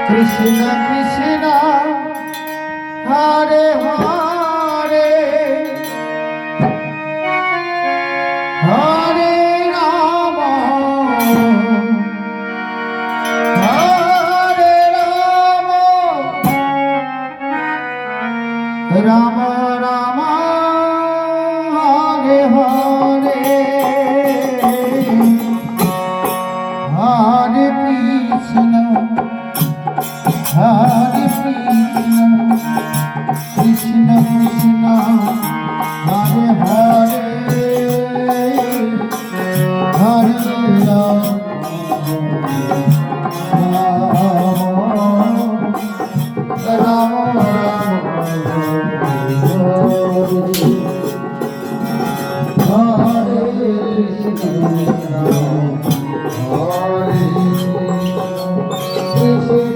Krishna Krishna Hare Hare Hare Rama Hare Rama Rama Rama Hare Hare Hare Krishna Hare Krishna, Krishna Krishna, Hare Hare, Hare Rama, Rama Rama, Hare Krishna, Hare Krishna.